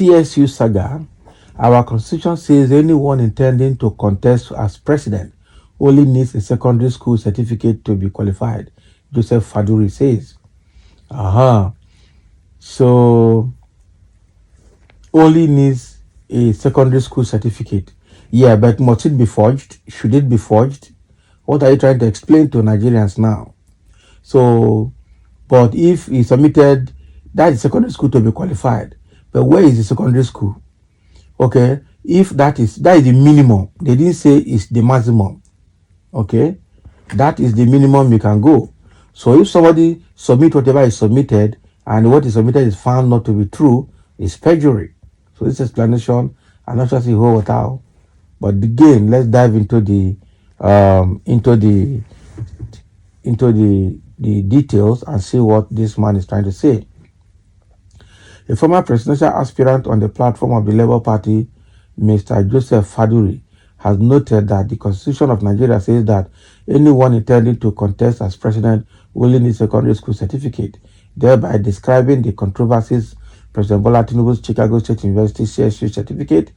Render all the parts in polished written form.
CSU saga, our constitution says anyone intending to contest as president only needs a secondary school certificate to be qualified. Joseph Faduri says. So only needs a secondary school certificate. Yeah, but must it be forged? Should it be forged? What are you trying to explain to Nigerians now? So, but if he submitted that is secondary school to be qualified, but where is the secondary school? Okay, if that is the minimum. They didn't say it's the maximum. Okay, that is the minimum you can go. So if somebody submit whatever is submitted and what is submitted is found not to be true, it's perjury. So this explanation, I'm not sure see who what out. But again, let's dive into the details and see what this man is trying to say. A former presidential aspirant on the platform of the Labour Party, Mr. Joseph Faduri, has noted that the Constitution of Nigeria says that anyone intending to contest as president only needs a secondary school certificate, thereby describing the controversies President Bola Tinubu's Chicago State University CSU certificate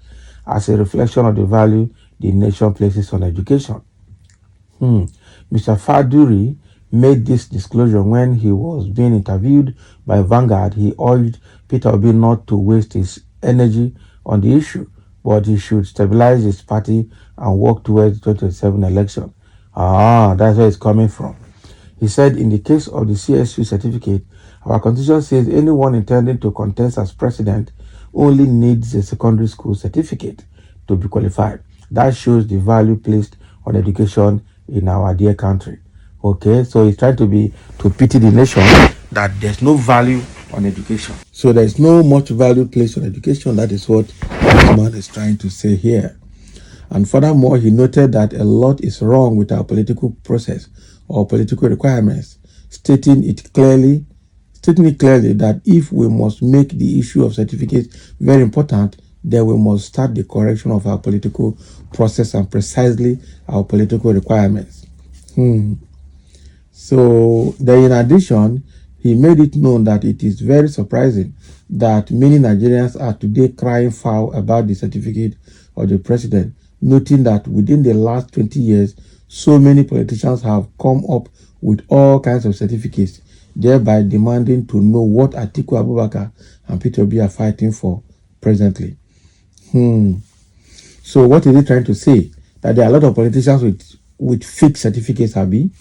as a reflection of the value the nation places on education. Mr. Faduri made this disclosure when he was being interviewed by Vanguard. He urged Peter Obi not to waste his energy on the issue, but he should stabilize his party and work towards the 2027 election. That's where it's coming from. He said, in the case of the CSU certificate, our constitution says anyone intending to contest as president only needs a secondary school certificate to be qualified. That shows the value placed on education in our dear country. Okay, so he's trying to pity the nation that there's no value on education. So there's no much value placed on education. That is what this man is trying to say here. And furthermore, he noted that a lot is wrong with our political process or political requirements, stating it clearly that if we must make the issue of certificates very important, then we must start the correction of our political process and precisely our political requirements. So then in addition, he made it known that it is very surprising that many Nigerians are today crying foul about the certificate of the president, noting that within the last 20 years, so many politicians have come up with all kinds of certificates, thereby demanding to know what Atiku Abubakar and Peter Obi are fighting for presently. So what is he trying to say? That there are a lot of politicians with fake certificates, Abi?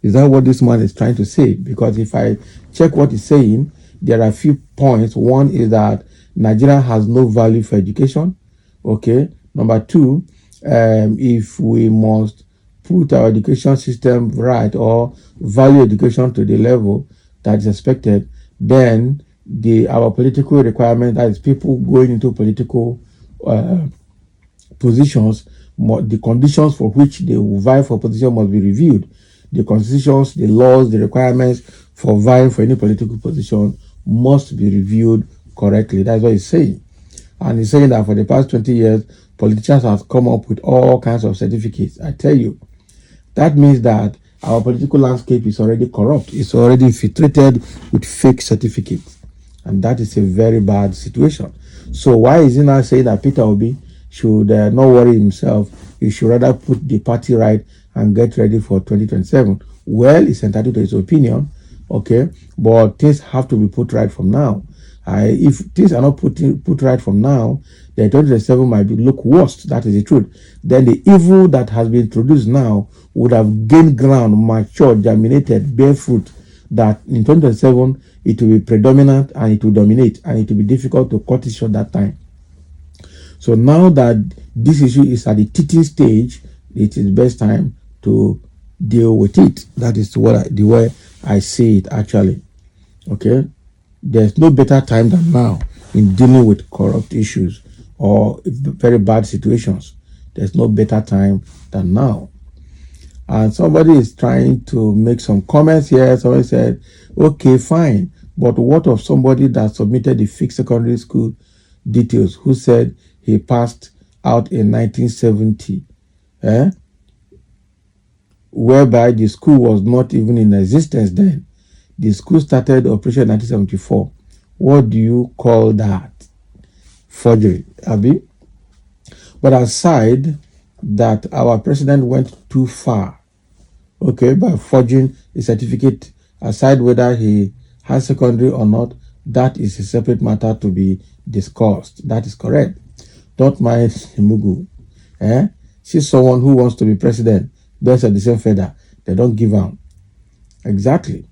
Is that what this man is trying to say? Because if I check what he's saying, there are a few points. One is that Nigeria has no value for education. Okay. Number two, if we must put our education system right or value education to the level that is expected, then our political requirement, that is people going into political positions, the conditions for which they will vie for position must be reviewed. The constitutions, the laws, the requirements for vying for any political position must be reviewed correctly. That's what he's saying. And he's saying that for the past 20 years, politicians have come up with all kinds of certificates. I tell you, that means that our political landscape is already corrupt. It's already infiltrated with fake certificates. And that is a very bad situation. So why is he now saying that Peter Obi should not worry himself? He should rather put the party right and get ready for 2027. Well, he's entitled to his opinion, okay, but things have to be put right from now. If things are not put right from now, then 2027 might look worse. That is the truth. Then the evil that has been introduced now would have gained ground, matured, germinated, bear fruit, that in 2027 it will be predominant and it will dominate, and it will be difficult to cut it short that time. So now that this issue is at the teething stage, it is best time to deal with it. That is the way I see it actually. Okay, there's no better time than now in dealing with corrupt issues or very bad situations. There's no better time than now. And somebody is trying to make some comments here. Somebody said, okay, fine, but what of somebody that submitted the fixed secondary school details, who said he passed out in 1970, whereby the school was not even in existence then? The school started operation in 1974. What do you call that? forgery, Abi. But aside that, our president went too far, okay, by forging a certificate, aside whether he has secondary or not, that is a separate matter to be discussed. That is correct. Don't mind Tinubu. She's someone who wants to be president, based on the same feather. They don't give out. Exactly.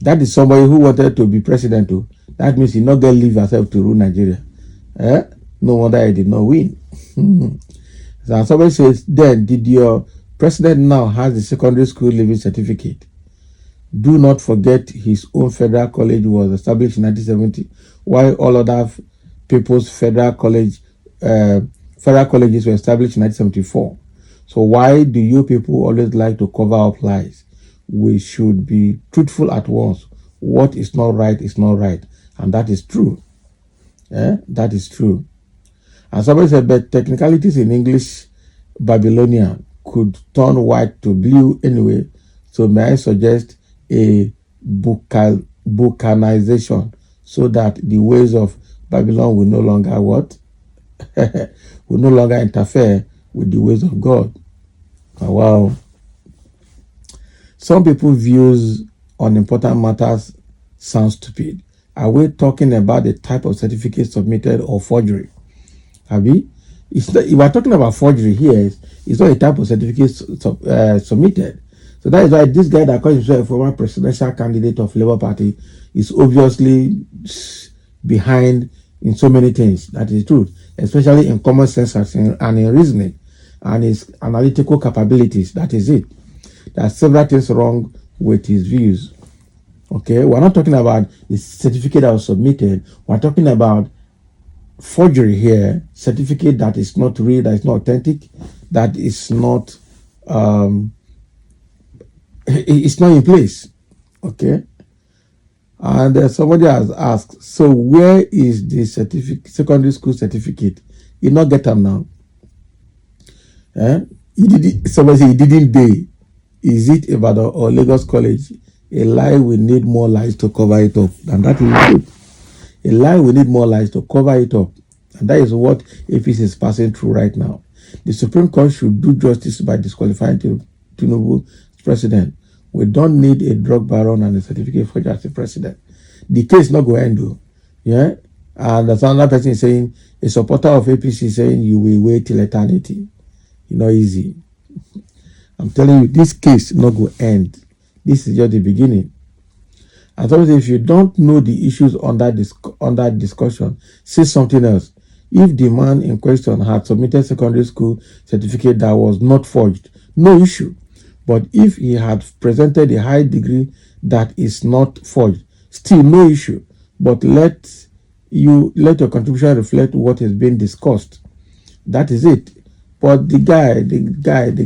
That is somebody who wanted to be president too. That means he not going to leave herself to rule Nigeria. No wonder he did not win. So somebody says, then did your president now has the secondary school leaving certificate? Do not forget his own federal college was established in 1970, while all other people's federal colleges were established in 1974. So why do you people always like to cover up lies? We should be truthful at once. What is not right is not right. And that is true. That is true. And somebody said, but technicalities in English Babylonian could turn white to blue anyway. So may I suggest a Buchanization so that the ways of Babylon will no longer what? will no longer interfere with the ways of God. Oh, wow. Some people's views on important matters sound stupid. Are we talking about the type of certificate submitted or forgery? Abi? If we're talking about forgery here, it's not a type of certificate submitted. So that is why this guy that calls himself a former presidential candidate of Labour Party is obviously behind in so many things. That is true, especially in common sense and in reasoning and his analytical capabilities. That is it. There are several things wrong with his views. Okay, we're not talking about the certificate that was submitted. We're talking about forgery here, certificate that is not real, that is not authentic, that is not it's not in place. Okay, and somebody has asked, so where is the certificate, secondary school certificate? You not get them now. Somebody say he didn't pay. Is it about or Lagos College? A lie will need more lies to cover it up, and that is good. A lie will need more lies to cover it up, and that is what APC is passing through right now. The Supreme Court should do justice by disqualifying Tinubu as president. We don't need a drug baron and a certificate forger as a president. The case not going to end, though. Yeah, and there's another person saying, a supporter of APC saying you will wait till eternity. You know, easy. I'm telling you, this case not going to end. This is just the beginning. And so if you don't know the issues on that discussion, say something else. If the man in question had submitted secondary school certificate that was not forged, no issue. But if he had presented a high degree that is not forged, still no issue. But let your contribution reflect what is being discussed. That is it. But the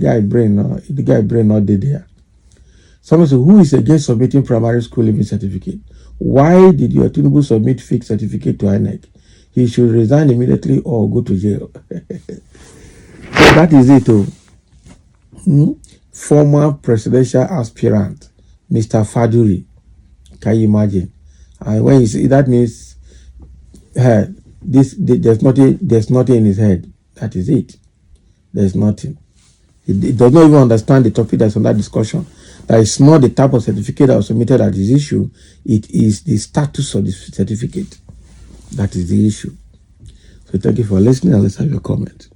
guy brain not did there. Someone said, who is against submitting primary school leaving certificate? Why did your Tinubu submit fake certificate to INEC? He should resign immediately or go to jail. So that is it. Former presidential aspirant, Mr. Faduri. Can you imagine? And when you see that means there's nothing in his head. That is it. There's nothing. It does not even understand the topic that's on that discussion. That is not the type of certificate that was submitted as his issue. It is the status of the certificate. That is the issue. So thank you for listening, and let's have your comment.